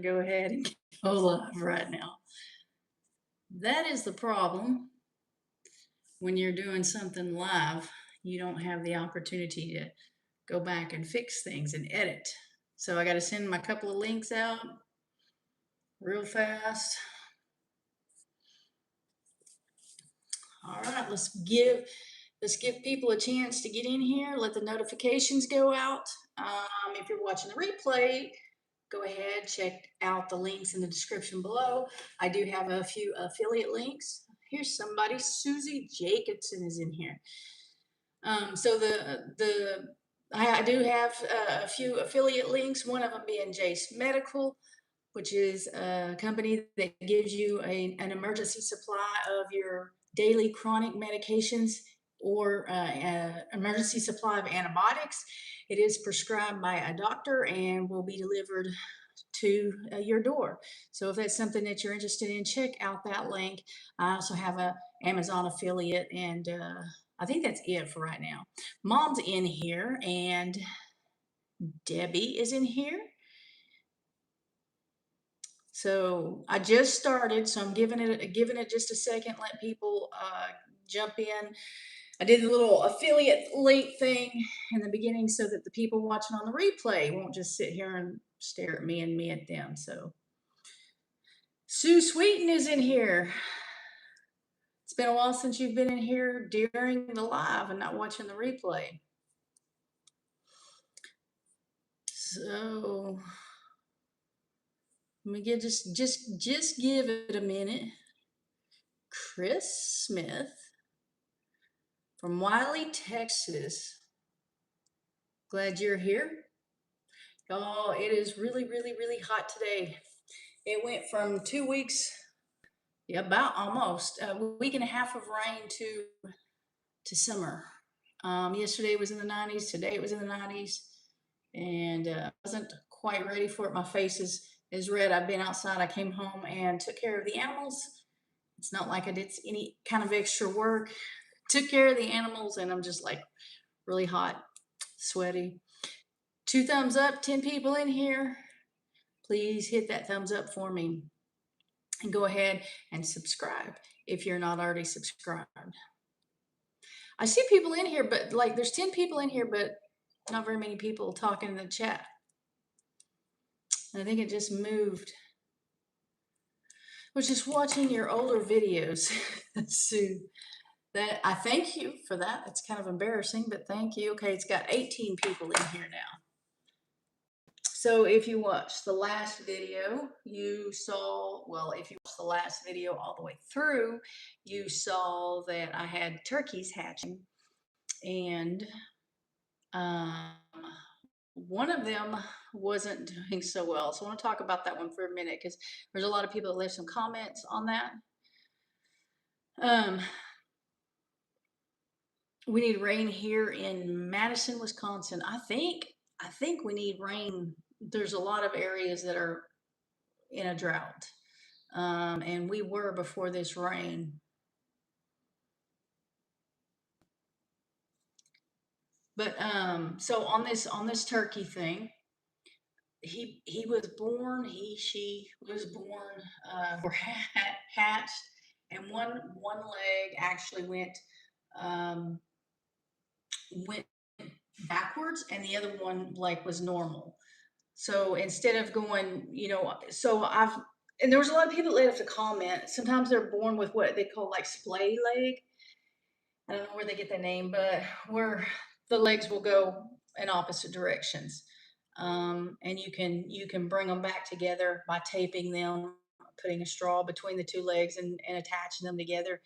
go ahead and go live right now. That is the problem when you're doing something live. You don't have the opportunity to go back and fix things and edit. So I got to send my couple of links out real fast. All right, let's give people a chance to get in here. Let the notifications go out. If you're watching the replay, go ahead, check out the links in the description below. I do have a few affiliate links. Here's somebody, Susie Jacobson is in here. So I do have a few affiliate links, one of them being Jase Medical, which is a company that gives you an emergency supply of your daily chronic medications or emergency supply of antibiotics. It is prescribed by a doctor and will be delivered to your door. So if that's something that you're interested in, check out that link. I also have a Amazon affiliate, and I think that's it for right now. Mom's in here and Debbie is in here. So I just started, so I'm giving it just a second, let people jump in. I did a little affiliate link thing in the beginning so that the people watching on the replay won't just sit here and stare at me and me at them. So Sue Sweeten is in here. It's been a while since you've been in here during the live and not watching the replay. So let me get just give it a minute. Chris Smith from Wiley, Texas. Glad you're here. Oh, it is really, really, really hot today. It went from 2 weeks, yeah, about almost a week and a half of rain to summer. Yesterday was in the 90s. Today it was in the 90s, and I wasn't quite ready for it. My face is red. I've been outside. I came home and took care of the animals. It's not like I did any kind of extra work. Took care of the animals, and I'm just like really hot, sweaty. 2 thumbs up, 10 people in here. Please hit that thumbs up for me. And go ahead and subscribe if you're not already subscribed. I see people in here, but like there's 10 people in here, but not very many people talking in the chat. And I think it just moved. I was just watching your older videos, Sue. That I thank you for that. It's kind of embarrassing, but thank you. Okay, it's got 18 people in here now. So if you watched the last video, you saw, well, if you watched the last video all the way through, you saw that I had turkeys hatching, and one of them wasn't doing so well. So I want to talk about that one for a minute because there's a lot of people that left some comments on that. We need rain here in Madison, Wisconsin. I think we need rain. There's a lot of areas that are in a drought. And we were before this rain. But so on this turkey thing, he was born, she was born, were hatched, and one leg actually went backwards, and the other one like was normal. So instead of going, and there was a lot of people that left a comment. Sometimes they're born with what they call like splay leg. I don't know where they get the name, but where the legs will go in opposite directions. And you can bring them back together by taping them, putting a straw between the 2 legs and attaching them together.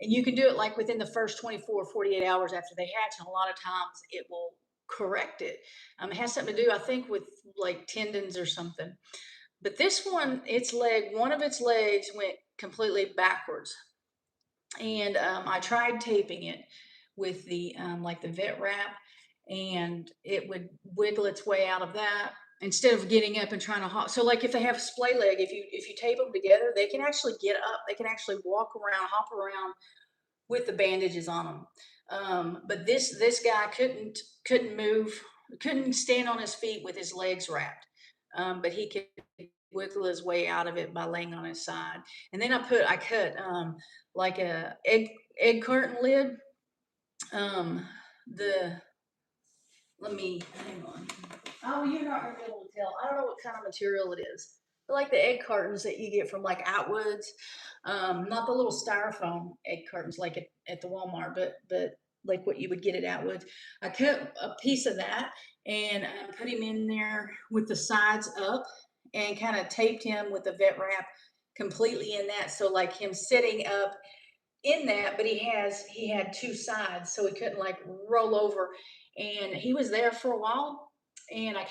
And you can do it like within the first 24, 48 hours after they hatch. And a lot of times it will correct it. It has something to do, I think, with like tendons or something. But this one, one of its legs went completely backwards. And I tried taping it with the like the vet wrap, and it would wiggle its way out of that instead of getting up and trying to hop. So like if they have a splay leg, if you tape them together, they can actually get up. They can actually walk around, hop around with the bandages on them. But this guy couldn't move, couldn't stand on his feet with his legs wrapped. But he could wiggle his way out of it by laying on his side. And then I cut like a egg carton lid. Um, the Let me hang on. Oh, you're not gonna be able to tell. I don't know what kind of material it is. They're like the egg cartons that you get from like Outwoods. Not the little styrofoam egg cartons like at the Walmart, but like what you would get at Outwoods. I cut a piece of that and put him in there with the sides up and kind of taped him with the vet wrap completely in that. So like him sitting up in that, but he had two sides, so he couldn't like roll over. And he was there for a while. And I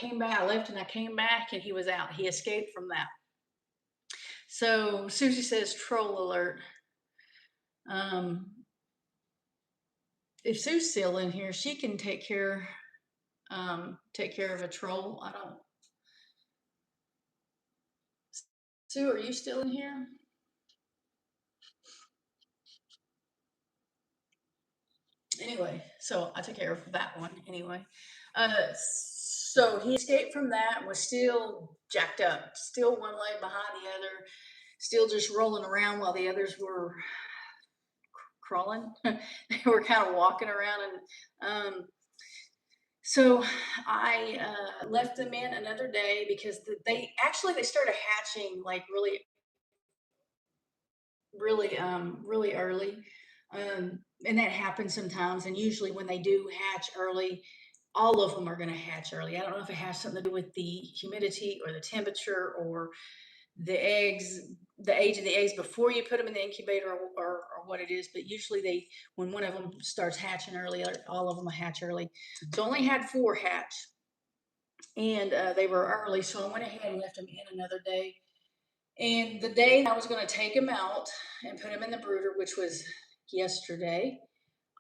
left and I came back and he was out. He escaped from that. So Susie says troll alert. Um, if Sue's still in here, she can take care of a troll. I don't. Sue, are you still in here? Anyway, so I took care of that one anyway. So he escaped from that, was still jacked up, still one leg behind the other, still just rolling around while the others were crawling. They were kind of walking around, and so I left them in another day because they started hatching like really early. And that happens sometimes. And usually when they do hatch early, all of them are going to hatch early. I don't know if it has something to do with the humidity or the temperature or the eggs, the age of the eggs before you put them in the incubator, or what it is. But usually when one of them starts hatching early, all of them will hatch early. So I only had 4 hatch, and they were early. So I went ahead and left them in another day. And the day I was going to take him out and put him in the brooder, which was yesterday,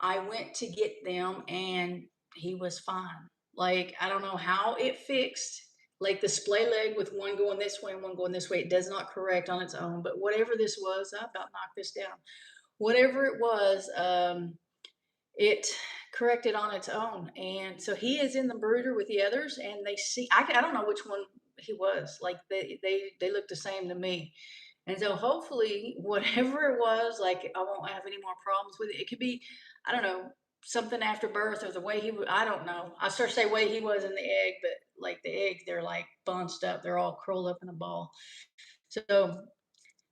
I went to get them and he was fine. Like, I don't know how it fixed. Like the splay leg with one going this way and one going this way, it does not correct on its own. But whatever this was, I about knocked this down. Whatever it was, it corrected on its own. And so he is in the brooder with the others, and I don't know which one he was. Like they look the same to me. And so hopefully whatever it was, like I won't have any more problems with it. It could be, I don't know, something after birth or the way I don't know. I start to say way he was in the egg, but like the eggs, they're like bunched up. They're all curled up in a ball. So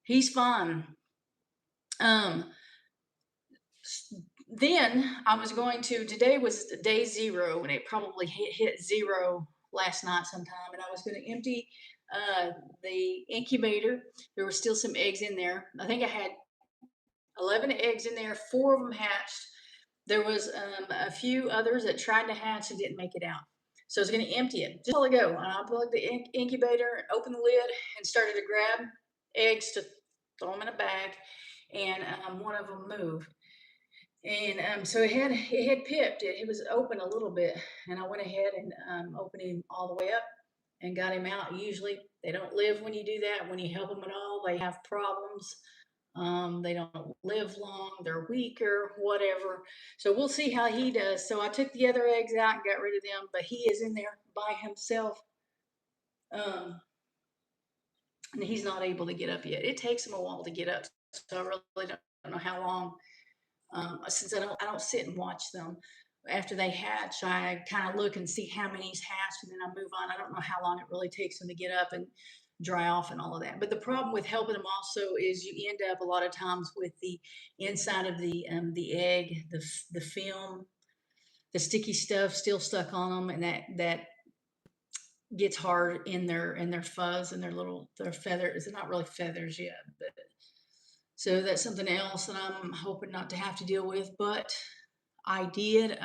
he's fine. Um, then I was today was day 0, and it probably hit 0 last night sometime, and I was going to empty the incubator. There were still some eggs in there. I think I had 11 eggs in there. 4 of them hatched. There was a few others that tried to hatch and didn't make it out. So I was going to empty it. Just let go. And I plugged the incubator, opened the lid, and started to grab eggs to throw them in a bag. And one of them moved. And so it had pipped. It was open a little bit, and I went ahead and opened him all the way up and got him out. Usually they don't live when you do that. When you help them at all, they have problems. They don't live long. They're weaker, whatever. So we'll see how he does. So I took the other eggs out and got rid of them, but he is in there by himself. Um, and he's not able to get up yet. It takes him a while to get up. So I really don't know how long. Since I don't sit and watch them after they hatch, I kind of look and see how many's hatched, and then I move on. I don't know how long it really takes them to get up and dry off and all of that. But the problem with helping them also is you end up a lot of times with the inside of the egg, the film, the sticky stuff still stuck on them, and that gets hard in their fuzz and their feathers. They're not really feathers yet, but so that's something else that I'm hoping not to have to deal with. But I did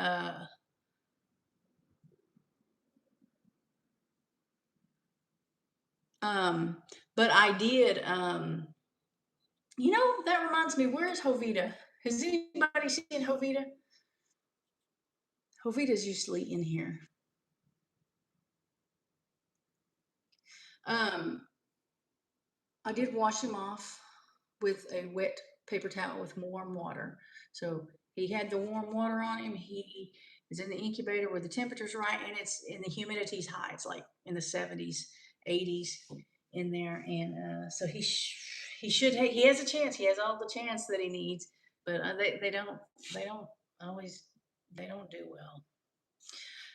um but I did that reminds me, where's Hovita? Has anybody seen Hovita? Hovita's usually in here. Um I did wash him off with a wet paper towel with warm water. So he had the warm water on him. He is in the incubator where the temperature's right and it's and the humidity's high. It's like in the 70s, 80s. in there, and so he he has a chance. He has all the chance that he needs, but they don't always they don't do well.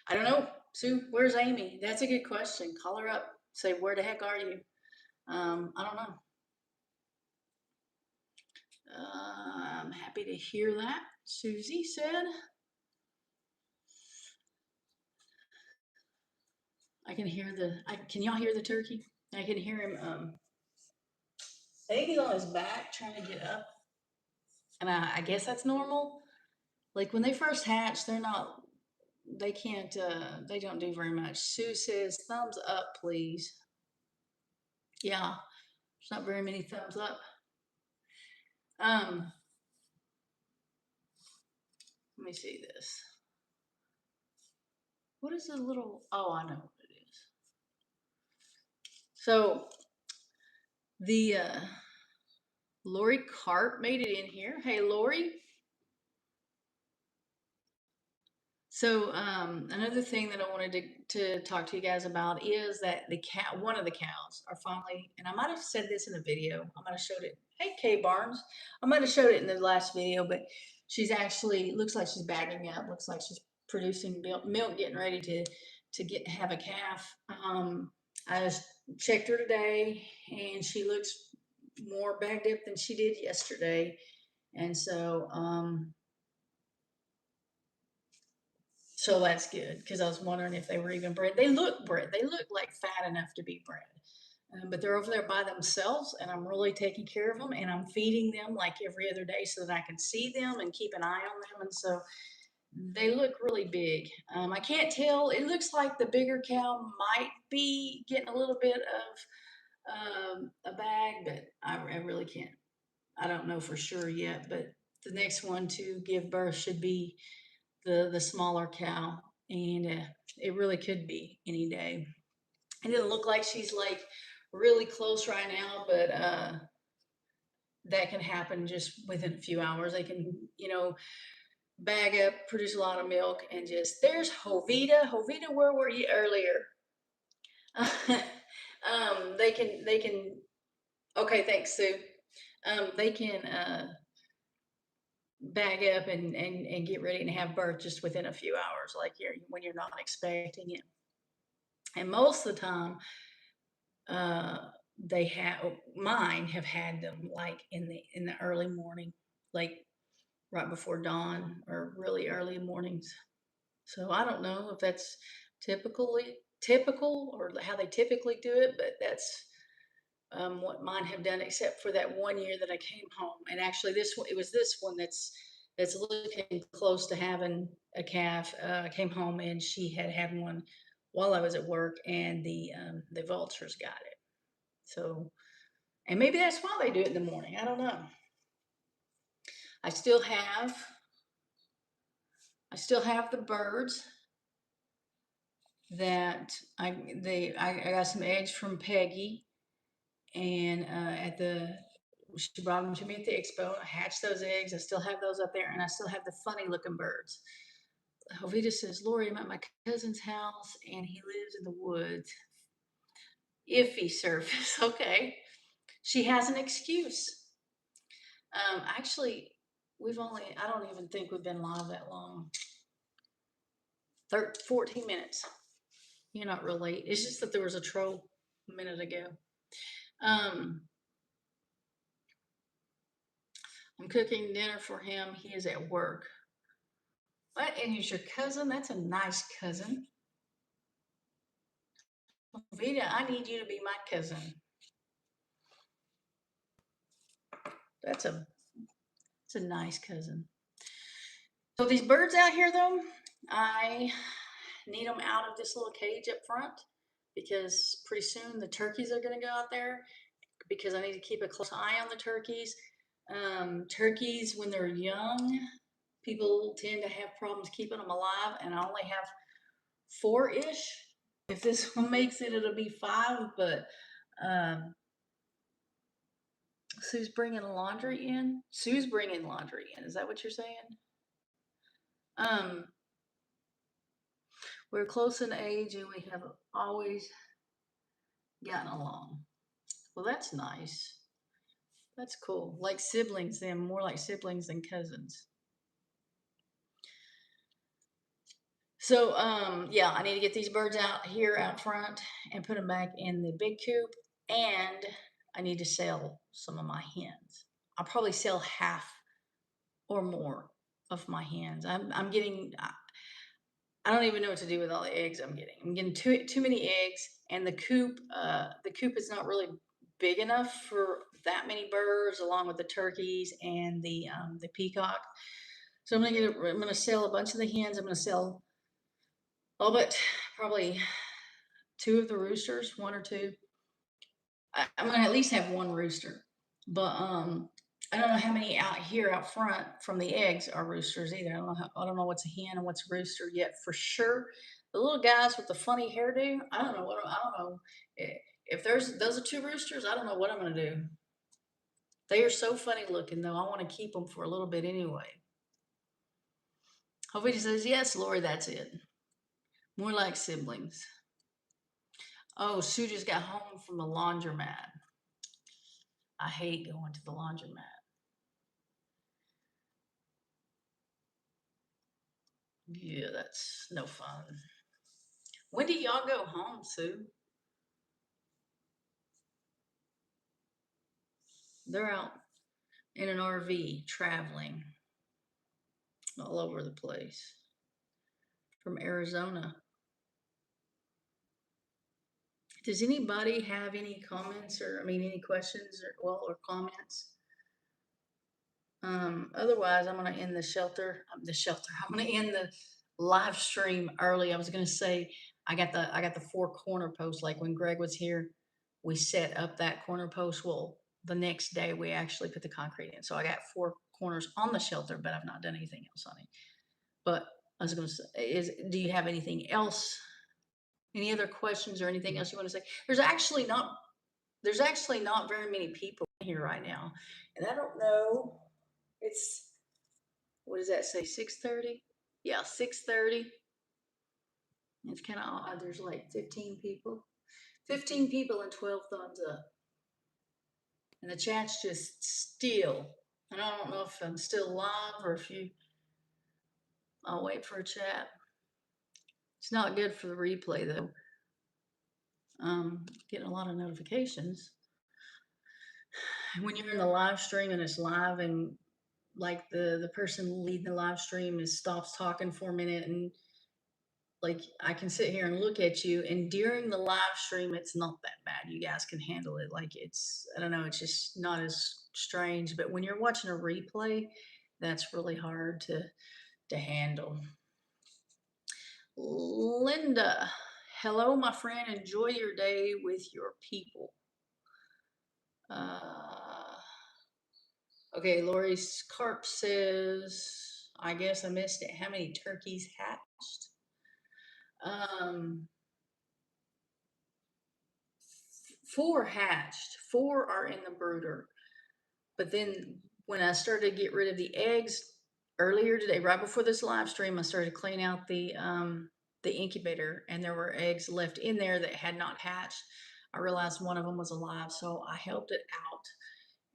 I don't know, Sue. Where's Amy? That's a good question. Call her up. Say, where the heck are you? I don't know. I'm happy to hear that. Susie said. I can hear can y'all hear the turkey? I can hear him. I think he's on his back trying to get up. And I guess that's normal. Like when they first hatch, they can't, they don't do very much. Sue says, thumbs up, please. Yeah, there's not very many thumbs up. Um, let me see this. What is a little, oh, I know what it is. So the, Lorie Carp made it in here. Hey, Lorie. So another thing that I wanted to talk to you guys about is that one of the cows are finally, and I might have said this in a video. I might have showed it. Hey, Kay Barnes. I might have showed it in the last video, but she's actually, looks like she's bagging up. Looks like she's producing milk, getting ready to have a calf. I just checked her today, and she looks more bagged up than she did yesterday. And so that's good, because I was wondering if they were even bred. They look bred. They look like fat enough to be bred. But they're over there by themselves, and I'm really taking care of them, and I'm feeding them like every other day so that I can see them and keep an eye on them. And so they look really big. I can't tell. It looks like the bigger cow might be getting a little bit of a bag, but I really can't. I don't know for sure yet, but the next one to give birth should be the smaller cow, and it really could be any day. It doesn't look like she's like really close right now, but that can happen just within a few hours. They can, bag up, produce a lot of milk, and just there's Jovita. Jovita, where were you earlier? They can. Okay, thanks, Sue. They can bag up and get ready and have birth just within a few hours, like when you're not expecting it. And most of the time, mine have had them like in the early morning, like right before dawn or really early mornings. So I don't know if that's typical or how they typically do it, but that's what mine have done, except for that one year that I came home. And actually, it was this one that's looking close to having a calf. I came home and she had one while I was at work, and the vultures got it. So, and maybe that's why they do it in the morning. I don't know. I still have the birds that I got some eggs from Peggy, and she brought them to me at the expo. I hatched those eggs. I still have those up there, and I still have the funny looking birds. Jovita says, Lorie, I'm at my cousin's house, and he lives in the woods. Iffy surface. Okay. She has an excuse. Actually, I don't even think we've been live that long. 14 minutes. You're not real late. It's just that there was a troll a minute ago. I'm cooking dinner for him. He is at work. What? And he's your cousin? That's a nice cousin. Vita, I need you to be my cousin. That's a nice cousin. So these birds out here, though, I need them out of this little cage up front, because pretty soon the turkeys are going to go out there, because I need to keep a close eye on the turkeys. Turkeys, when they're young, people tend to have problems keeping them alive, and I only have 4-ish. If this one makes it, it'll be 5, but Sue's bringing laundry in. Sue's bringing laundry in. Is that what you're saying? We're close in age, and we have always gotten along. Well, that's nice. That's cool. Like siblings, then more like siblings than cousins. So, yeah, I need to get these birds out here out front and put them back in the big coop. And I need to sell some of my hens. I'll probably sell half or more of my hens. I'm getting, I don't even know what to do with all the eggs I'm getting. I'm getting too many eggs, and the coop is not really big enough for that many birds, along with the turkeys and the peacock. So I'm gonna sell a bunch of the hens. I'm gonna sell all but probably two of the roosters, one or two. I'm gonna at least have one rooster, but I don't know how many out here out front from the eggs are roosters either. I don't know what's a hen and what's a rooster yet for sure. The little guys with the funny hairdo, I don't know what I don't know if those are two roosters. I don't know what I'm gonna do. They are so funny looking though. I want to keep them for a little bit anyway. Hopefully he says yes, Lorie. That's it. More like siblings. Oh, Sue just got home from the laundromat. I hate going to the laundromat. Yeah, that's no fun. When do y'all go home, Sue? They're out in an RV traveling all over the place from Arizona. Does anybody have any comments any questions or comments? Otherwise, I'm going to end the shelter. I'm going to end the live stream early. I was going to say I got the four corner posts. Like when Greg was here, we set up that corner post. Well, the next day we actually put the concrete in. So I got four corners on the shelter, but I've not done anything else on it. But I was going to say, do you have anything else? Any other questions or anything else you want to say? There's actually not very many people here right now, and I don't know. It's what does that say? 6:30? Yeah, 6:30. It's kind of odd. There's like 15 people. 15 people and 12 thumbs up. And the chat's just still. And I don't know if I'm still live or if you. I'll wait for a chat. It's not good for the replay though. Getting a lot of notifications. When you're in the live stream and it's live and like the person leading the live stream stops talking for a minute, and like I can sit here and look at you, and during the live stream it's not that bad. You guys can handle it. Like I don't know, it's just not as strange. But when you're watching a replay, that's really hard to handle. Linda, hello my friend, enjoy your day with your people. Okay, Lorie Carp says, I guess I missed it. How many turkeys hatched? 4 hatched. 4 are in the brooder. But then when I started to get rid of the eggs earlier today, right before this live stream, I started to clean out the incubator, and there were eggs left in there that had not hatched. I realized one of them was alive, so I helped it out.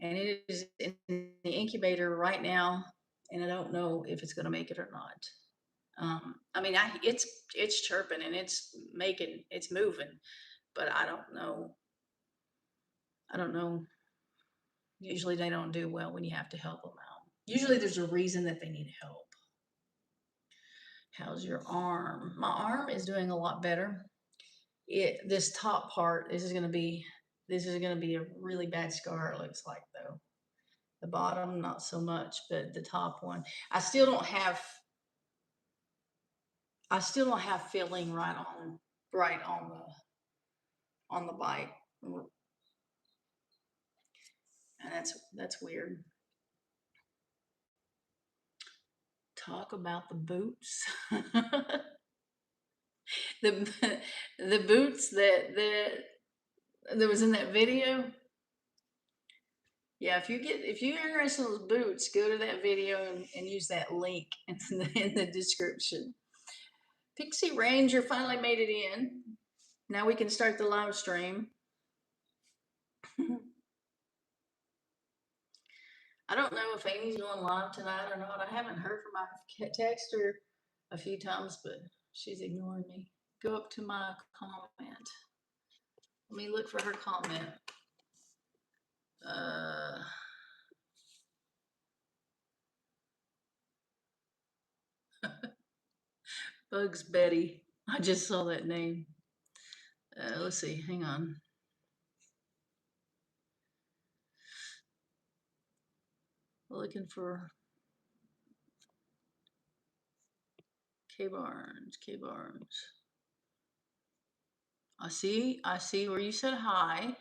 And it is in the incubator right now, and I don't know if it's going to make it or not. It's chirping and it's moving, but I don't know. Usually they don't do well when you have to help them out. Usually there's a reason that they need help. How's your arm? My arm is doing a lot better. This top part, this is going to be a really bad scar, it looks like, though. The bottom, not so much, but the top one. I still don't have feeling right on the bite. And that's weird. Talk about the boots. the boots that was in that video. Yeah, if you're interested in those boots, go to that video and use that link in the description. Pixie Ranger finally made it in. Now we can start the live stream. I don't know if Amy's going live tonight or not. I haven't heard from her. I've texted her a few times, but she's ignoring me. Go up to my comment. Let me look for her comment. Bugs Betty. I just saw that name. Let's see. Hang on. Looking for K Barnes. K Barnes. I see where you said hi.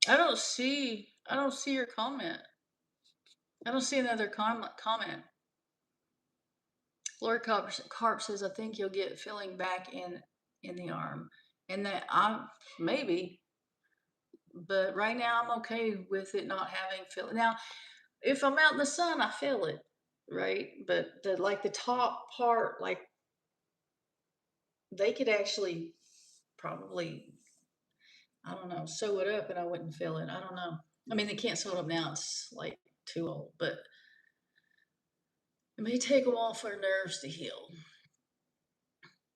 I don't see your comment. I don't see another comment. Lorie Carp says, I think you'll get feeling back in the arm. And that maybe, but right now I'm okay with it not having feel. Now, if I'm out in the sun, I feel it, right? But the top part, like they could actually probably, I don't know, sew it up and I wouldn't feel it. I don't know. I mean, they can't sew it up now. It's like too old, but it may take a while for nerves to heal.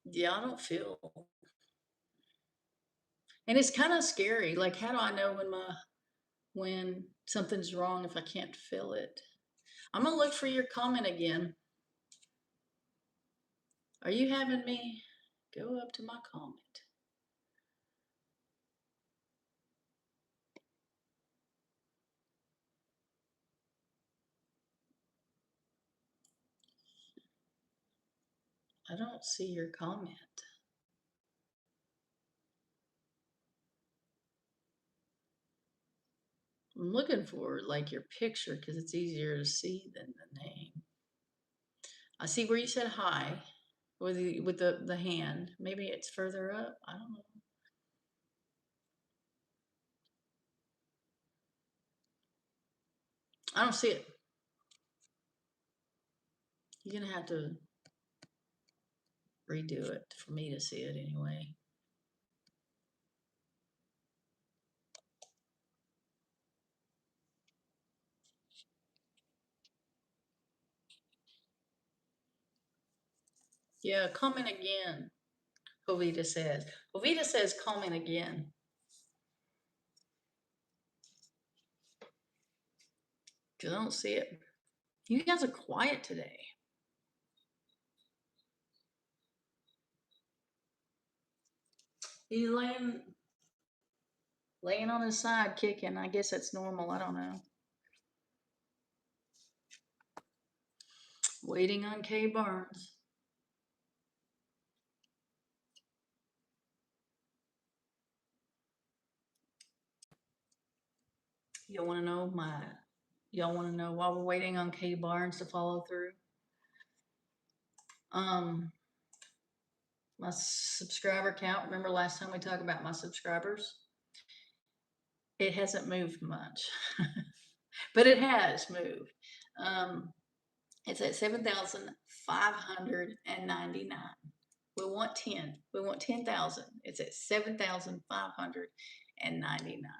Yeah, I don't feel. And it's kind of scary. Like, how do I know when something's wrong if I can't feel it? I'm gonna look for your comment again. Are you having me go up to my comment? I don't see your comment. I'm looking for like your picture because it's easier to see than the name. I see where you said hi with the hand. Maybe it's further up. I don't know. I don't see it. You're gonna have to redo it for me to see it anyway. Yeah, comment again. Jovita says. Jovita says comment again. Cause I don't see it. You guys are quiet today. He's laying on his side kicking. I guess that's normal. I don't know. Waiting on K Barnes. Y'all want to know y'all want to know why we're waiting on K Barnes to follow through? My subscriber count. Remember last time we talked about my subscribers? It hasn't moved much, but it has moved. It's at 7,599. We want 10. We want 10,000. It's at 7,599.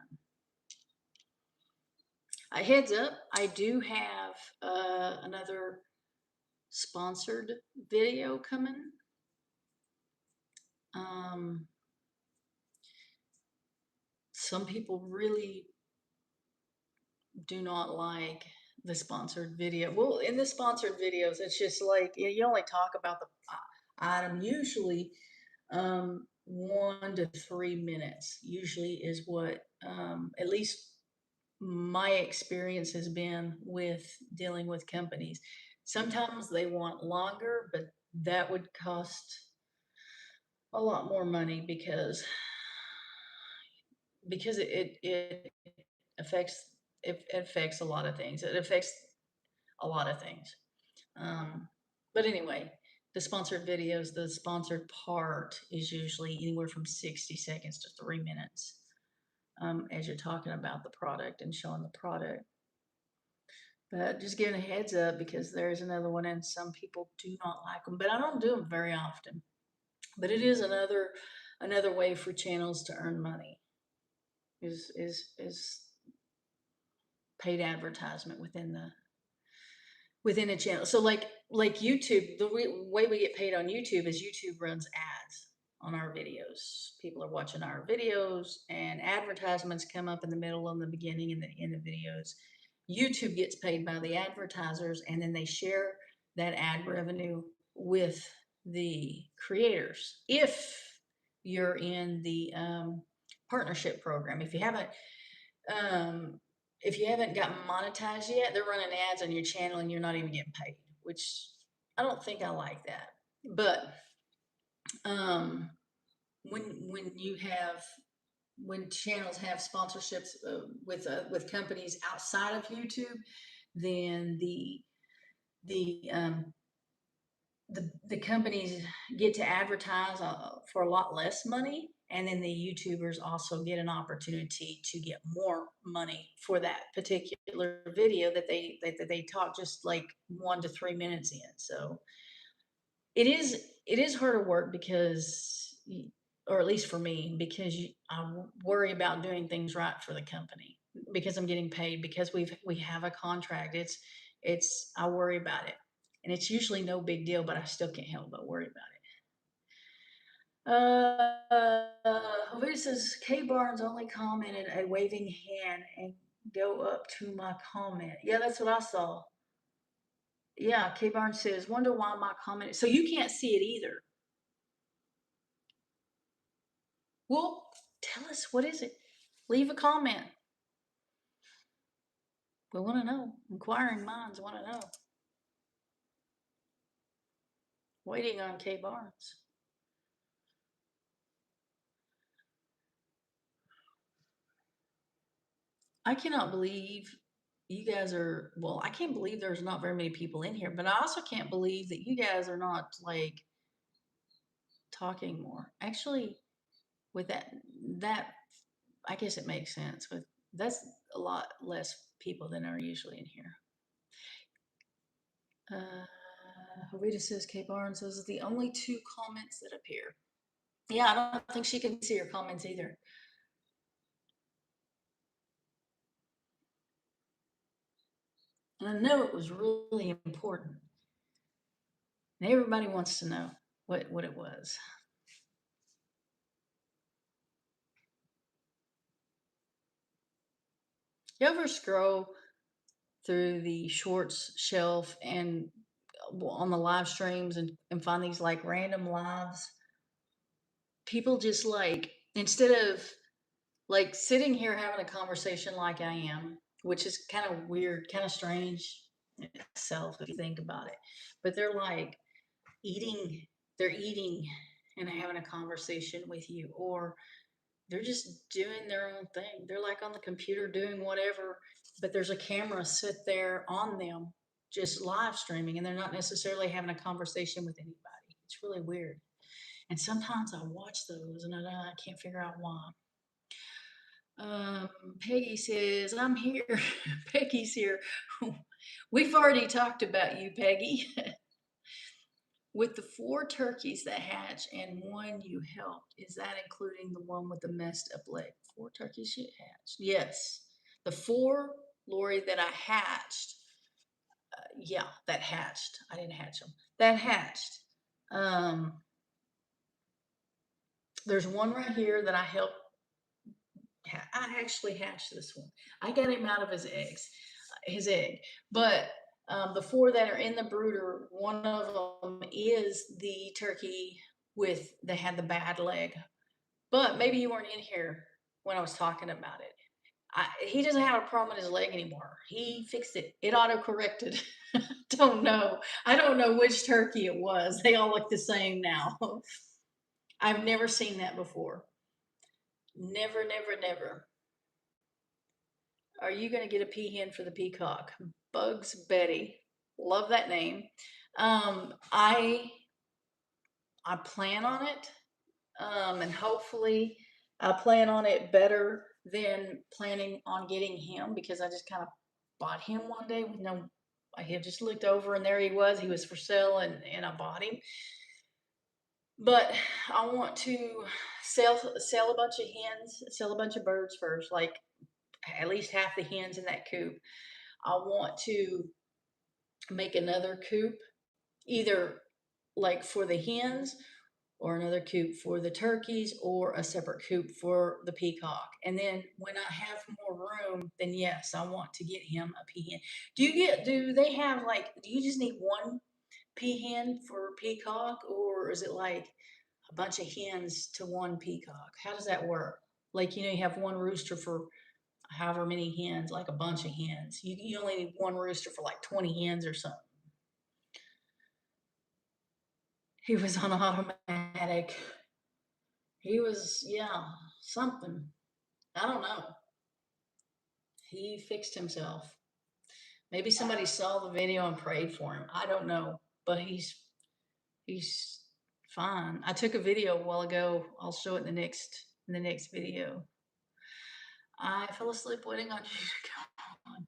Heads up, I do have another sponsored video coming. Some people really do not like the sponsored video. Well, in the sponsored videos, it's just like you only talk about the item. Usually, 1 to 3 minutes. Usually is what at least my experience has been with dealing with companies. Sometimes they want longer, but that would cost a lot more money because it affects it affects a lot of things. It affects a lot of things. But anyway, the sponsored videos, the sponsored part is usually anywhere from 60 seconds to 3 minutes, as you're talking about the product and showing the product. But just giving a heads up because there's another one and some people do not like them, but I don't do them very often. But it is another way for channels to earn money is paid advertisement within a channel. So like YouTube, the way we get paid on YouTube is YouTube runs ads on our videos. People are watching our videos and advertisements come up in the middle and the beginning and the end of videos. YouTube gets paid by the advertisers and then they share that ad revenue with the creators. You're in the partnership program, um, if you haven't gotten monetized yet, they're running ads on your channel and you're not even getting paid, which I don't think I like that. But um, when channels have sponsorships with companies outside of YouTube, then the the companies get to advertise for a lot less money, and then the YouTubers also get an opportunity to get more money for that particular video that they talk just like 1 to 3 minutes in. So it is harder work because, or at least for me, because I worry about doing things right for the company because I'm getting paid because we have a contract. It's I worry about it, and it's usually no big deal, but I still can't help but worry about it. Who says K Barnes only commented a waving hand and go up to my comment? Yeah, that's what I saw. Yeah, K Barnes says, wonder why my comment. So you can't see it either. Well, tell us, what is it? Leave a comment. We want to know. Inquiring minds want to know. Waiting on K Barnes. I cannot believe you guys are, well, I can't believe there's not very many people in here, but I also can't believe that you guys are not like talking more. Actually, with that, I guess it makes sense. With that's a lot less people than are usually in here. Rita says K Barnes, those are the only two comments that appear. Yeah, I don't think she can see her comments either. And I know it was really important. And everybody wants to know what it was. You ever scroll through the shorts shelf and on the live streams and find these like random lives? People just like, instead of like sitting here having a conversation like I am, which is kind of weird, kind of strange in itself if you think about it, but they're like eating, they're eating and having a conversation with you, or they're just doing their own thing. They're like on the computer doing whatever, but there's a camera sit there on them just live streaming, and they're not necessarily having a conversation with anybody. It's really weird. And sometimes I watch those and I can't figure out why. Peggy says, I'm here. Peggy's here. We've already talked about you, Peggy. With the 4 turkeys that hatch and one you helped, is that including the one with the messed up leg? 4 turkeys you hatched? Yes. The 4, Lorie, that I hatched, yeah, that hatched. I didn't hatch them. That hatched. Um, there's one right here that I helped. I actually hatched this one. I got him out of his egg. But the 4 that are in the brooder, one of them is the turkey that had the bad leg. But maybe you weren't in here when I was talking about it. He doesn't have a problem with his leg anymore. He fixed it. It auto-corrected. Don't know. I don't know which turkey it was. They all look the same now. I've never seen that before. Never, never, never. Are you going to get a peahen for the peacock? Bugs Betty. Love that name. I plan on it, and hopefully I plan on it better than planning on getting him, because I just kind of bought him one day with no. I had just looked over and there he was. He was for sale, and I bought him. But I want to sell a bunch of hens, sell a bunch of birds first, like at least half the hens in that coop. I want to make another coop, either like for the hens, or another coop for the turkeys, or a separate coop for the peacock. And then when I have more room, then yes, I want to get him a peahen. Do they have, like, do you just need one peahen for peacock, or is it like a bunch of hens to one peacock? How does that work? Like, you have one rooster for however many hens, like a bunch of hens. You only need one rooster for like 20 hens or something. He was on automatic. He was, yeah, something. I don't know. He fixed himself. Maybe somebody saw the video and prayed for him. I don't know, but he's fine. I took a video a while ago. I'll show it in the next video. I fell asleep waiting on you to come on.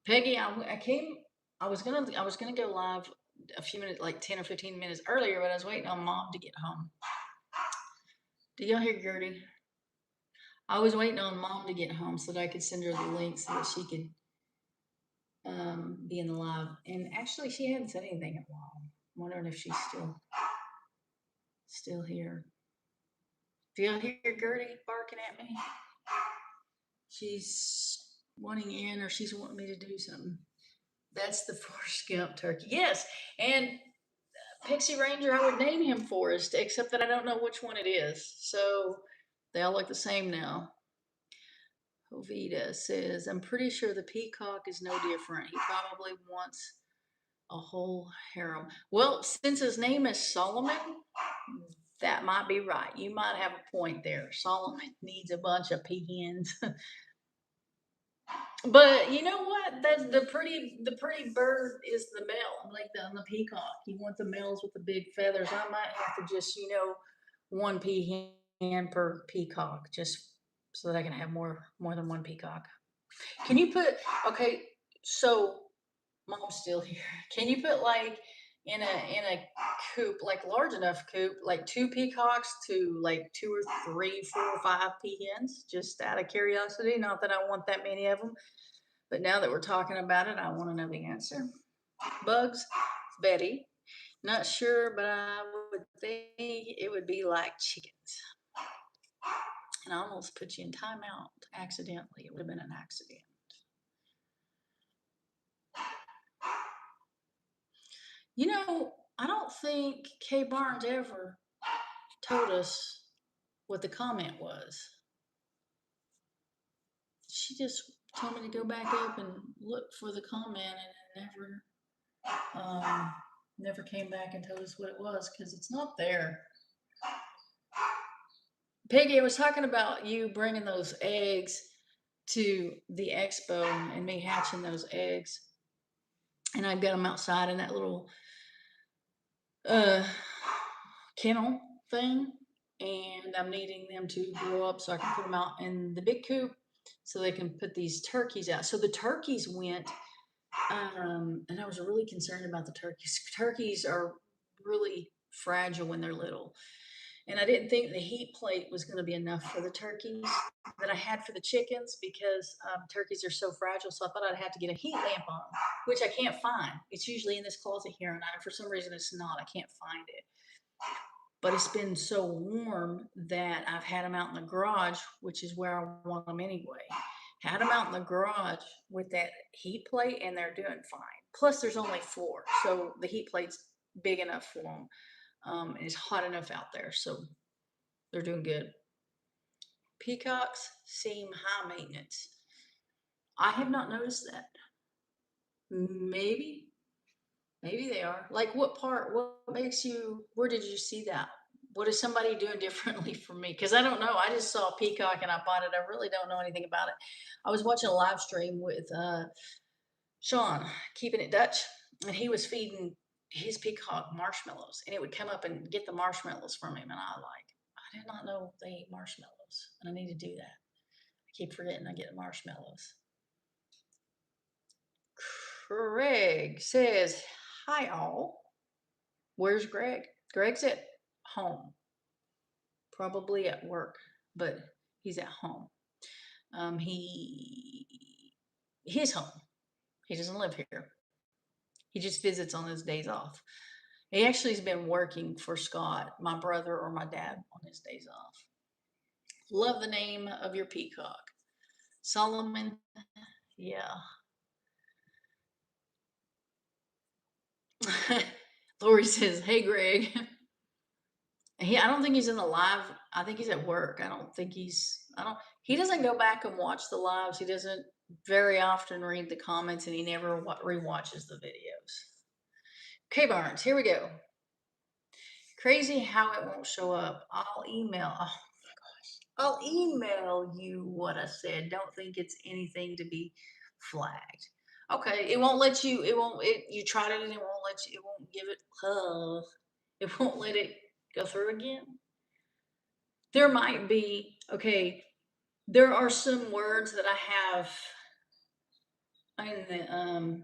Peggy, I came. I was gonna go live a few minutes, like 10 or 15 minutes earlier, but I was waiting on Mom to get home. Do y'all hear Gertie? I was waiting on Mom to get home so that I could send her the link so that she could be in the live. And actually, she hadn't said anything in a while. I'm wondering if she's still here. Do y'all hear Gertie barking at me? She's wanting in, or she's wanting me to do something. That's the Forrest Gump turkey. Yes, and Pixie Ranger, I would name him Forrest, except that I don't know which one it is. So they all look the same now. Jovita says, I'm pretty sure the peacock is no different. He probably wants a whole harem. Well, since his name is Solomon, that might be right. You might have a point there. Solomon needs a bunch of peahens. But you know what? That's the pretty bird is the male, like the peacock. You want the males with the big feathers. I might have to just, one peahen per peacock, just so that I can have more than one peacock. Can you put okay, so Mom's still here. Can you put, like, in a coop, like large enough coop, like two peacocks to like two or three, 4 or 5 peahens? Just out of curiosity. Not that I want that many of them, but now that we're talking about it, I want to know the answer. Bugs, Betty. Not sure, but I would think it would be like chickens. And I almost put you in timeout accidentally. It would have been an accident. I don't think Kay Barnes ever told us what the comment was. She just told me to go back up and look for the comment, and it never came back and told us what it was, because it's not there. Peggy, I was talking about you bringing those eggs to the expo and me hatching those eggs, and I've got them outside in that little uh, kennel thing, and I'm needing them to grow up so I can put them out in the big coop so they can put these turkeys out. So the turkeys went, and I was really concerned about the turkeys. Turkeys are really fragile when they're little. And I didn't think the heat plate was going to be enough for the turkeys that I had for the chickens, because turkeys are so fragile. So I thought I'd have to get a heat lamp on them, which I can't find. It's usually in this closet here, and for some reason it's not. I can't find it. But it's been so warm that I've had them out in the garage, which is where I want them anyway. Had them out in the garage with that heat plate, and they're doing fine. Plus, there's only 4, so the heat plate's big enough for them. And it's hot enough out there, so they're doing good. Peacocks seem high maintenance. I have not noticed that. Maybe they are. Like, what part? What makes you? Where did you see that? What is somebody doing differently from me? Because I don't know. I just saw a peacock and I bought it. I really don't know anything about it. I was watching a live stream with Sean, keeping it Dutch, and he was feeding his peacock marshmallows, and it would come up and get the marshmallows from him. And I did not know they ate marshmallows, and I need to do that. I keep forgetting I get marshmallows. Craig says, "Hi all. Where's Greg? Greg's at home, probably at work, but he's at home. He's home. He doesn't live here. He just visits on his days off. He actually has been working for Scott, my brother or my dad, on his days off. Love the name of your peacock. Solomon, yeah." Lorie says, "Hey, Greg." I don't think he's in the live. I think he's at work. He doesn't go back and watch the lives. He doesn't very often read the comments, and he never rewatches the videos. K Barnes, here we go. Crazy how it won't show up. I'll email. Oh my gosh. I'll email you what I said. Don't think it's anything to be flagged. Okay, it won't let you. You tried it and it won't let you. It won't give it. It won't let it go through again. There might be. Okay, there are some words that I have in the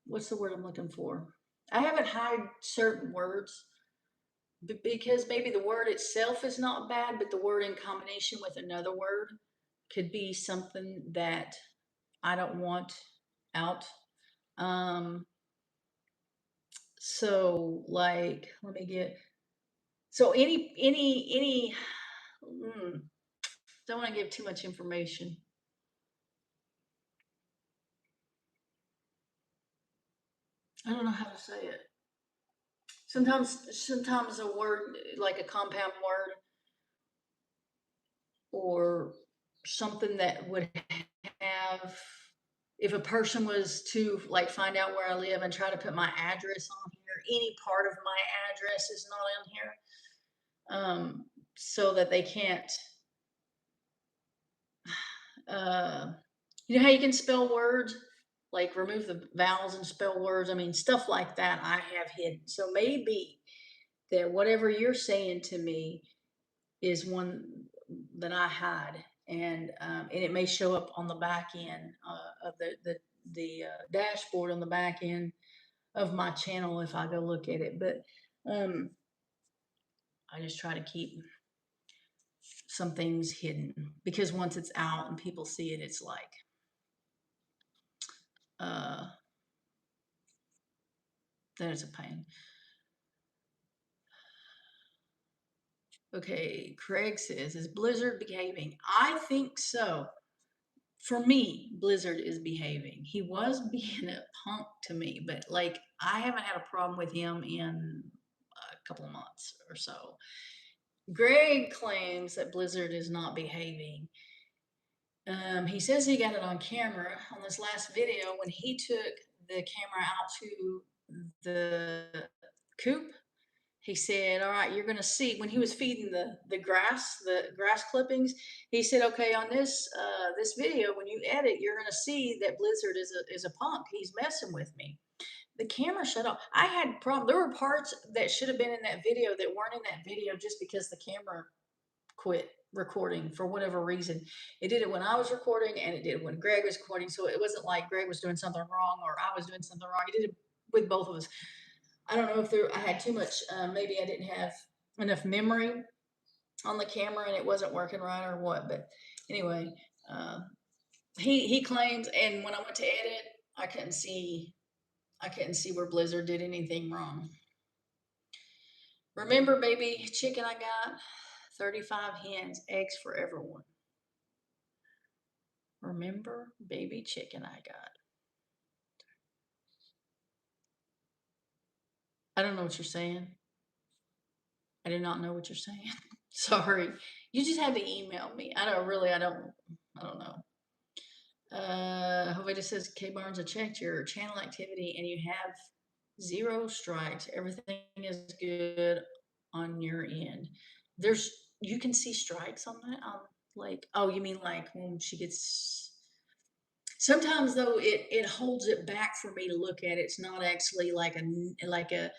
what's the word I'm looking for? I haven't hide certain words because maybe the word itself is not bad, but the word in combination with another word could be something that I don't want out. Um, so like, let me get, so mm, don't want to give too much information. I don't know how to say it. Sometimes a word, like a compound word, or something that would have, if a person was to like find out where I live and try to put my address on here, any part of my address is not on here, so that they can't, uh, you know how you can spell words, like remove the vowels and spell words. I mean, stuff like that I have hidden. So maybe that whatever you're saying to me is one that I hide, and it may show up on the back end of the dashboard on the back end of my channel if I go look at it. But um, I just try to keep some things hidden because once it's out and people see it, it's like uh, that is a pain. Okay, Craig says, "Is Blizzard behaving?" I think so. For me, Blizzard is behaving. He was being a punk to me, but like I haven't had a problem with him in a couple of months or so. Greg claims that Blizzard is not behaving. He says he got it on camera on this last video when he took the camera out to the coop. He said, "All right, you're going to see." When he was feeding the grass clippings, he said, "Okay, on this video, when you edit, you're going to see that Blizzard is a punk. He's messing with me." The camera shut off. I had problem. There were parts that should have been in that video that weren't in that video just because the camera quit recording for whatever reason. It did it when I was recording, and it did it when Greg was recording. So it wasn't like Greg was doing something wrong or I was doing something wrong. He did it with both of us. I don't know if I had too much, maybe I didn't have enough memory on the camera and it wasn't working right or what. But anyway, uh, he claims, and when I went to edit, I couldn't see where Blizzard did anything wrong. Remember, baby chicken I got? 35 hens, eggs for everyone. Remember, baby chicken I got. I don't know what you're saying. I do not know what you're saying. Sorry. You just had to email me. I don't know. Hovita says, "K Barnes, I checked your channel activity and you have 0 strikes. Everything is good on your end." You can see strikes on that. Like, oh, you mean like when she gets, Sometimes though, it holds it back for me to look at it. It's not actually like a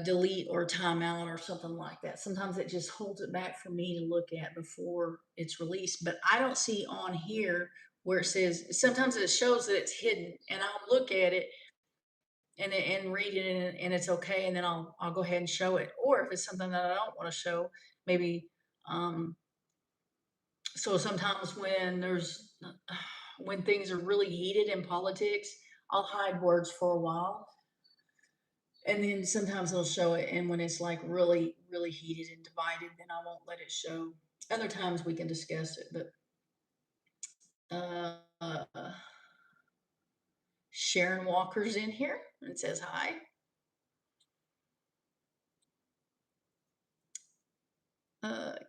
delete or timeout or something like that. Sometimes it just holds it back for me to look at before it's released. But I don't see on here where it says, sometimes it shows that it's hidden, and I'll look at it and read it, and it's okay, and then I'll go ahead and show it. Or if it's something that I don't want to show, maybe um so sometimes when things are really heated in politics, I'll hide words for a while, and then sometimes they'll show it, and when it's like really really heated and divided, then I won't let it show. Other times we can discuss it, but uh Sharon Walker's in here and says hi.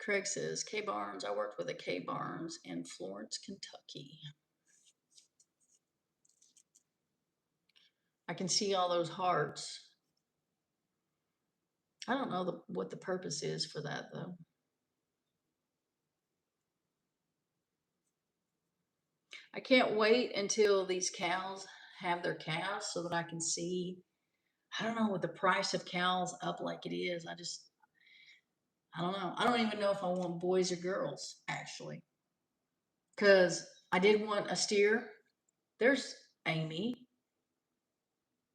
Craig says K Barnes. I worked with a K Barnes in Florence, Kentucky. I can see all those hearts. I don't know what the purpose is for that though. I can't wait until these cows have their calves so that I can see. I don't know, with the price of cows up like it is. I don't know. I don't even know if I want boys or girls actually, because I did want a steer. There's Amy.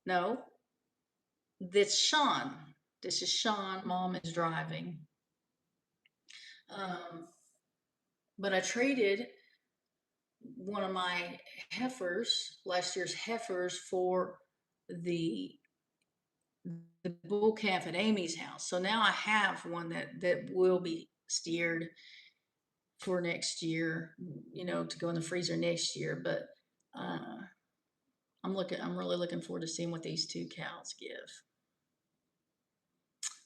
No, that's Sean. This is Sean. Mom is driving. Um, but I traded one of my heifers, last year's heifers, for the the bull calf at Amy's house. So now I have one that will be steered for next year, to go in the freezer next year. But uh, I'm really looking forward to seeing what these two cows give.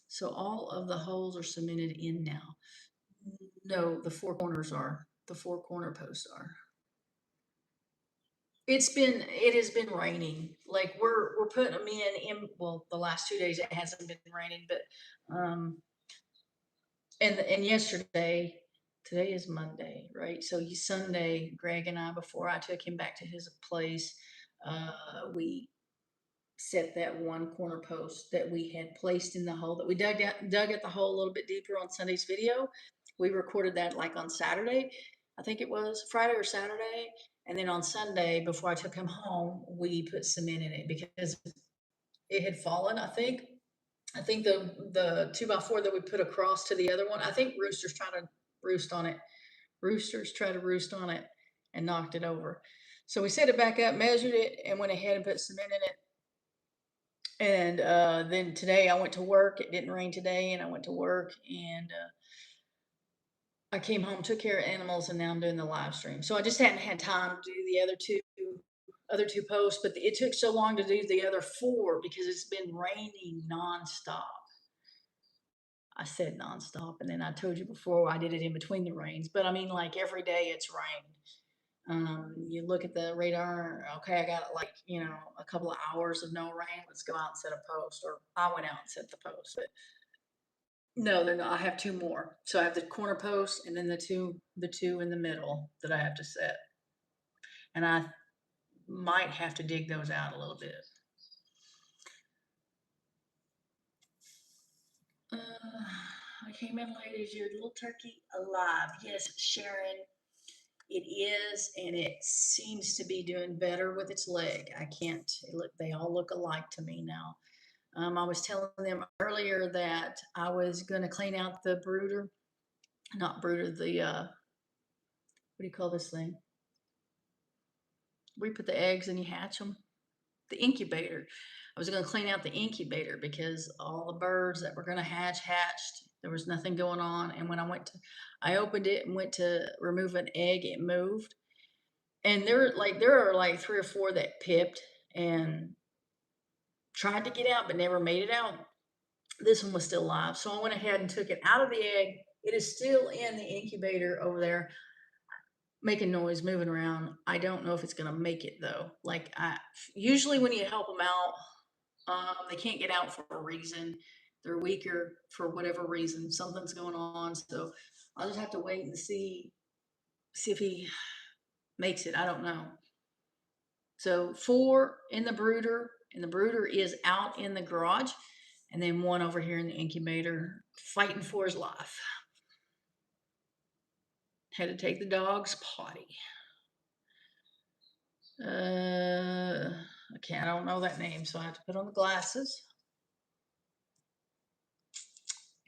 So all of the holes are cemented in now. No, the four corners are. The four corner posts are. It has been raining. Like we're putting them in well, the last 2 days it hasn't been raining, but and yesterday, today is Monday, right? So Sunday, Greg and I, before I took him back to his place, we set that one corner post that we had placed in the hole that we dug at the hole a little bit deeper on Sunday's video. We recorded that like on Saturday. I think it was Friday or Saturday. And then on Sunday, before I took him home, we put cement in it because it had fallen, I think. I think the 2x4 that we put across to the other one, I think roosters try to roost on it. Roosters try to roost on it and knocked it over. So we set it back up, measured it, and went ahead and put cement in it. And then today I went to work. It didn't rain today, and I went to work, and I came home, took care of animals, and now I'm doing the live stream. So I just hadn't had time to do the other two posts, but it took so long to do the other four because it's been raining nonstop. I said nonstop, and then I told you before I did it in between the rains. But I mean, like every day it's rained. You look at the radar. Okay, I got like a couple of hours of no rain. Let's go out and set a post. Or I went out and set the post. But no, they're not. I have two more. So I have the corner post, and then the two in the middle that I have to set. And I might have to dig those out a little bit. I came in late. Is your little turkey alive? Yes, Sharon. It is, and it seems to be doing better with its leg. I can't look. They all look alike to me now. I was telling them earlier that I was going to clean out the brooder, not brooder. The what do you call this thing? Where you put the eggs and you hatch them. The incubator. I was going to clean out the incubator because all the birds that were going to hatched. There was nothing going on, and when I opened it and went to remove an egg, it moved. And there are like three or four that pipped and tried to get out but never made it out. This one was still alive, so I went ahead and took it out of the egg. It is still in the incubator over there, making noise, moving around. I don't know if it's gonna make it though. Like I usually when you help them out, they can't get out for a reason. They're weaker for whatever reason. Something's going on. So I'll just have to wait and see if he makes it. I don't know. So 4 in the brooder, and the brooder is out in the garage, and then 1 over here in the incubator fighting for his life. Had to take the dog's potty. Okay, I don't know that name, so I have to put on the glasses.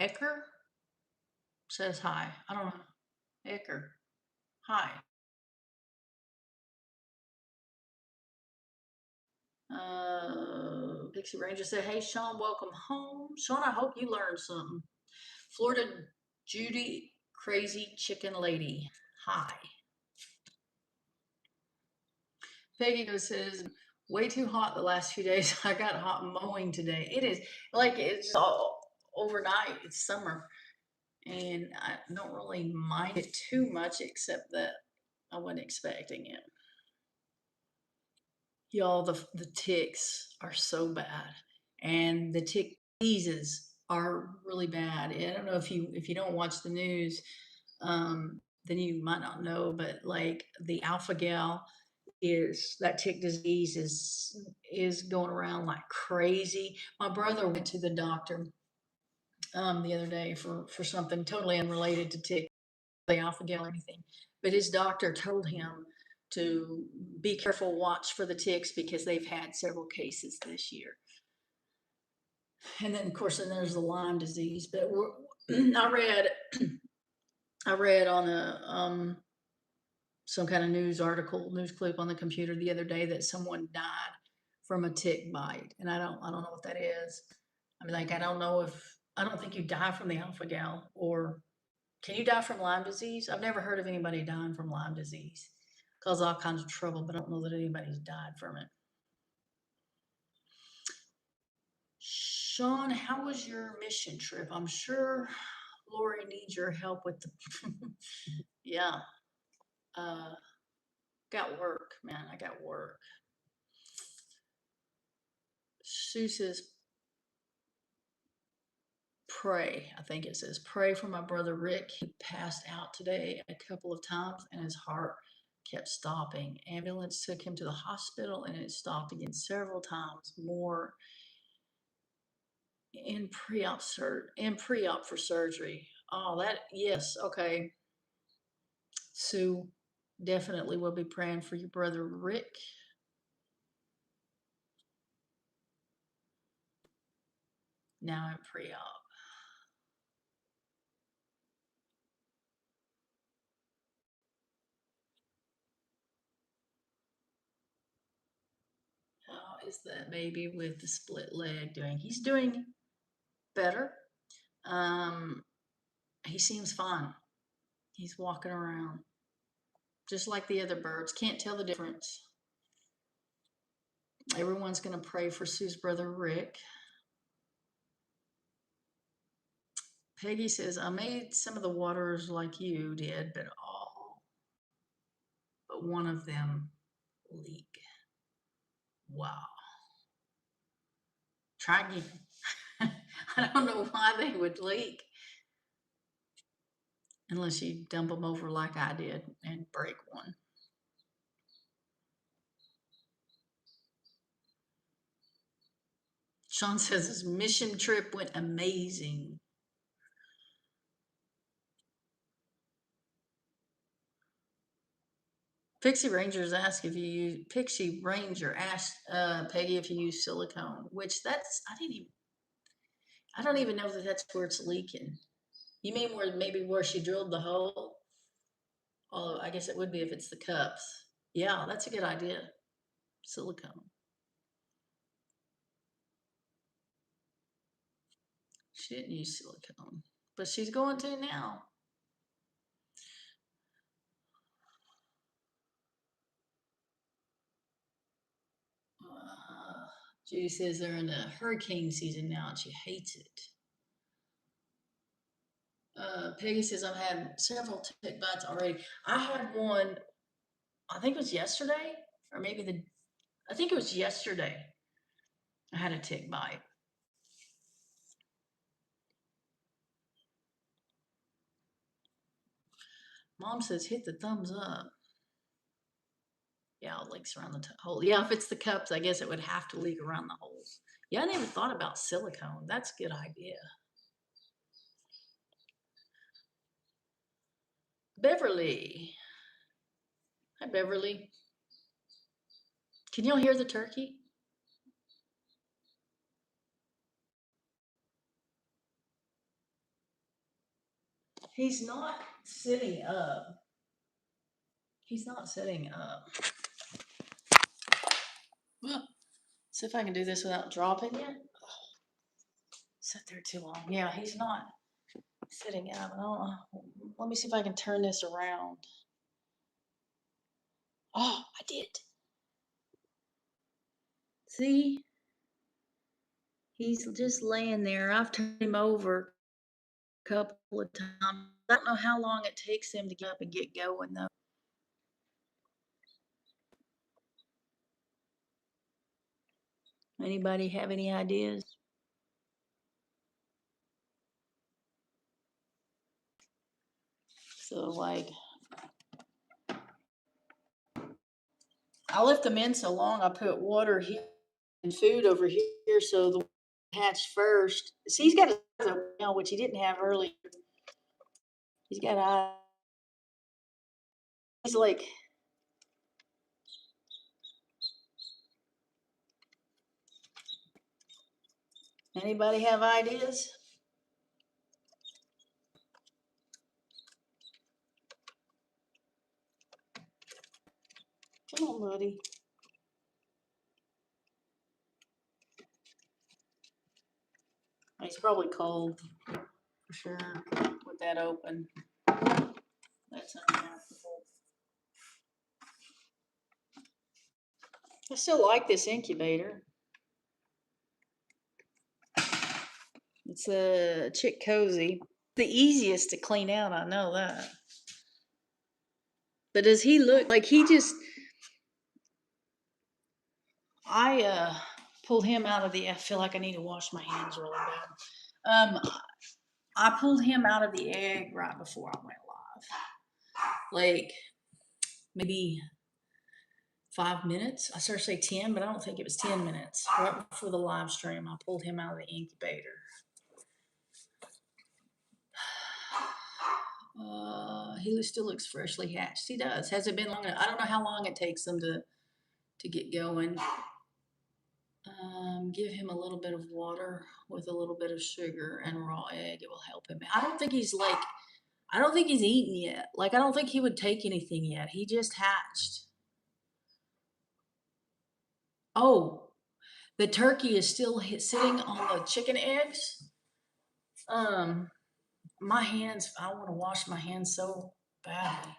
Ecker says hi. I don't know. Ecker. Hi. Pixie Ranger said, hey, Sean, welcome home. Sean, I hope you learned something. Florida Judy, crazy chicken lady. Hi. Peggy says, way too hot the last few days. I got hot mowing today. It is like it's all overnight. It's summer. And I don't really mind it too much, except that I wasn't expecting it. Y'all, the ticks are so bad, and the tick diseases are really bad. I don't know if you don't watch the news, then you might not know, but like the alpha gal is that tick disease is going around like crazy. My brother went to the doctor the other day for something totally unrelated to tick, the alpha gal or anything, but his doctor told him to be careful, watch for the ticks because they've had several cases this year. And then, of course, then there's the Lyme disease. But I read on a some kind of news article, news clip on the computer the other day that someone died from a tick bite, and I don't know what that is. I mean, like I don't think you die from the alpha gal, or can you die from Lyme disease? I've never heard of anybody dying from Lyme disease. Cause all kinds of trouble, but I don't know that anybody's died from it. Sean, how was your mission trip? I'm sure Lorie needs your help with the yeah. Uh got work, man. I got work. Sue says pray. I think it says pray for my brother Rick. He passed out today a couple of times and his heart kept stopping. Ambulance took him to the hospital and it stopped again several times more in pre-op for surgery. Oh, that yes, okay. Sue, definitely will be praying for your brother Rick. Now in pre-op. How is that baby with the split leg doing? He's doing better. Um, he seems fine. He's walking around just like the other birds. Can't tell the difference. Everyone's going to pray for Sue's brother Rick. Peggy says, I made some of the waters like you did, but one of them leak. Wow. Try again. I don't know why they would leak unless you dump them over like I did and break one. Sean says his mission trip went amazing. Pixie Ranger asked Peggy if you use silicone, which I don't even know that that's where it's leaking. You mean where she drilled the hole? Although I guess it would be if it's the cups. Yeah, that's a good idea. Silicone. She didn't use silicone, but she's going to now. Judy says they're in the hurricane season now and she hates it. Peggy says I've had several tick bites already. I had one, I think it was yesterday, or I think it was yesterday. I had a tick bite. Mom says hit the thumbs up. Yeah, it leaks around the hole. Yeah, if it's the cups, I guess it would have to leak around the holes. Yeah, I never thought about silicone. That's a good idea. Beverly. Hi, Beverly. Can y'all hear the turkey? He's not sitting up. He's not sitting up. Well, see if I can do this without dropping it. Sit there too long. Yeah, he's not sitting up. I don't know. Let me see if I can turn this around. Oh, I did. See? He's just laying there. I've turned him over a couple of times. I don't know how long it takes him to get up and get going, though. Anybody have any ideas? So, like, I left them in so long, I put water here and food over here so the hatch first. See, he's got a now, which he didn't have earlier. He's got eyes. He's like, anybody have ideas? Come on, buddy. He's probably cold for sure with that open. That's uncomfortable. I still like this incubator. It's a Chick Cozy. The easiest to clean out, I know that. But does he look like he just? I pulled him out of the. I feel like I need to wash my hands really bad. I pulled him out of the egg right before I went live. Like maybe 5 minutes. I started to say 10, but I don't think it was 10 minutes. Right before the live stream, I pulled him out of the incubator. He still looks freshly hatched. He does. Has it been long enough? I don't know how long it takes them to get going. Give him a little bit of water with a little bit of sugar and raw egg. It will help him. I don't think he's eaten yet. Like, I don't think he would take anything yet. He just hatched. Oh, the turkey is still sitting on the chicken eggs. My hands, I want to wash my hands so badly.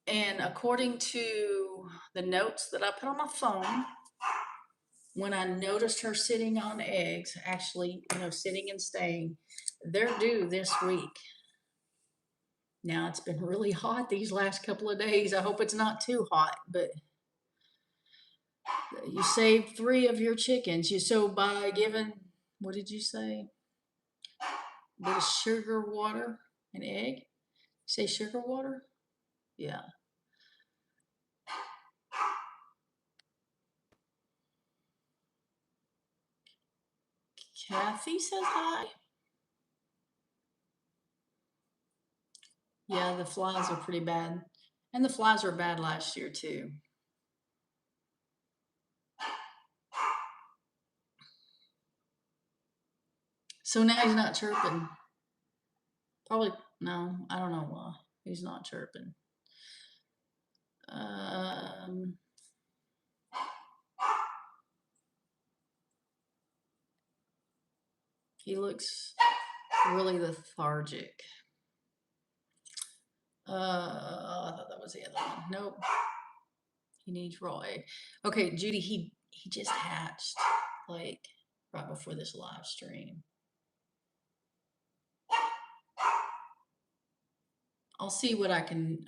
And according to the notes that I put on my phone, when I noticed her sitting on eggs, actually, sitting and staying, they're due this week. Now, it's been really hot these last couple of days. I hope it's not too hot, but you saved 3 of your chickens. So by giving, what did you say? A bit of sugar, water, and egg? Say sugar, water? Yeah. Kathy says hi. Yeah, the flies are pretty bad. And the flies were bad last year, too. So now he's not chirping. Probably, no, I don't know why. He's not chirping. He looks really lethargic. I thought that was the other one. Nope. He needs raw egg. Okay, Judy, he just hatched, like, right before this live stream. I'll see what I can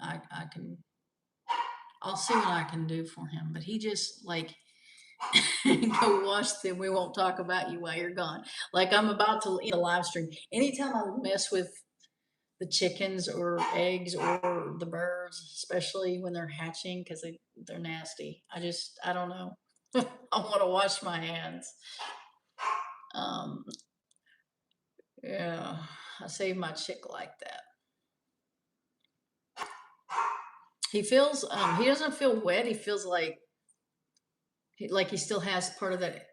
I'll see what I can do for him. But he just, like, go wash them. We won't talk about you while you're gone. Like, I'm about to end the live stream. Anytime I mess with the chickens or eggs or the birds, especially when they're hatching, because they're nasty. I don't know. I want to wash my hands. Um, yeah, I saved my chick like that. He feels, he doesn't feel wet. He feels like he still has part of that,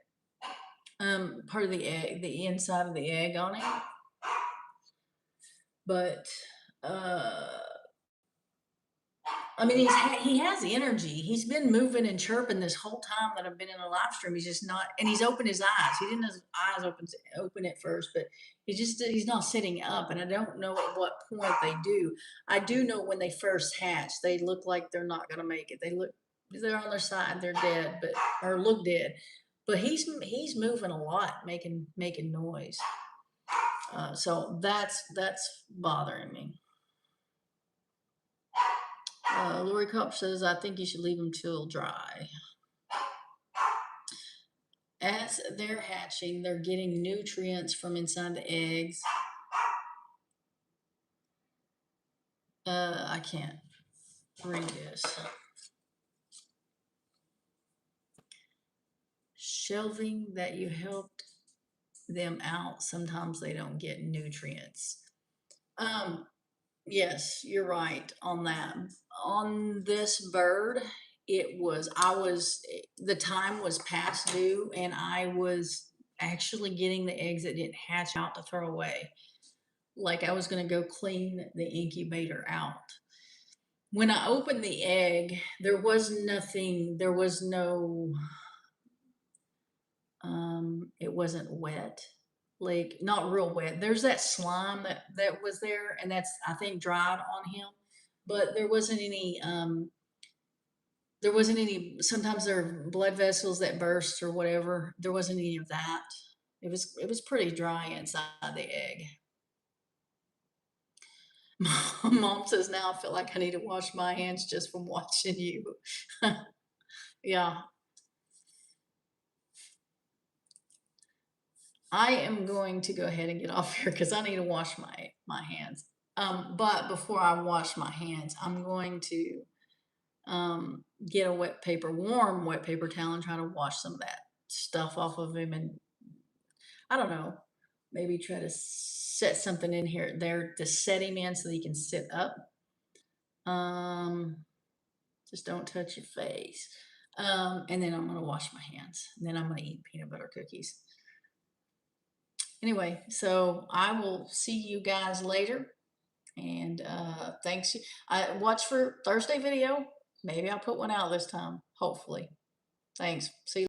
part of the egg, the inside of the egg on him. But, I mean, he has energy. He's been moving and chirping this whole time that I've been in the live stream. He's just not, and he's opened his eyes. He didn't have his eyes open at first, but he's not sitting up. And I don't know at what point they do. I do know when they first hatch, they look like they're not going to make it. They're on their side, they're dead, or look dead. But he's moving a lot, making noise. So that's bothering me. Lorie Cop says, I think you should leave them till dry. As they're hatching, they're getting nutrients from inside the eggs. I can't read this. Shelving that you helped them out, sometimes they don't get nutrients. Yes, you're right on that. On this bird, the time was past due, and I was actually getting the eggs that didn't hatch out to throw away. Like I was going to go clean the incubator out. When I opened the egg, there was nothing, there was no, it wasn't wet. Like not real wet. There's that slime that was there, and that's I think dried on him, but there wasn't any. Sometimes there are blood vessels that burst or whatever. There wasn't any of that. It was pretty dry inside the egg. Mom says now I feel like I need to wash my hands just from watching you. Yeah. I am going to go ahead and get off here because I need to wash my hands. But before I wash my hands, I'm going to get a warm wet paper towel, and try to wash some of that stuff off of him. And I don't know, maybe try to set something in there to set him in so that he can sit up. Just don't touch your face. And then I'm going to wash my hands. And then I'm going to eat peanut butter cookies. Anyway, so I will see you guys later. And thanks. Watch for Thursday video. Maybe I'll put one out this time. Hopefully. Thanks. See you.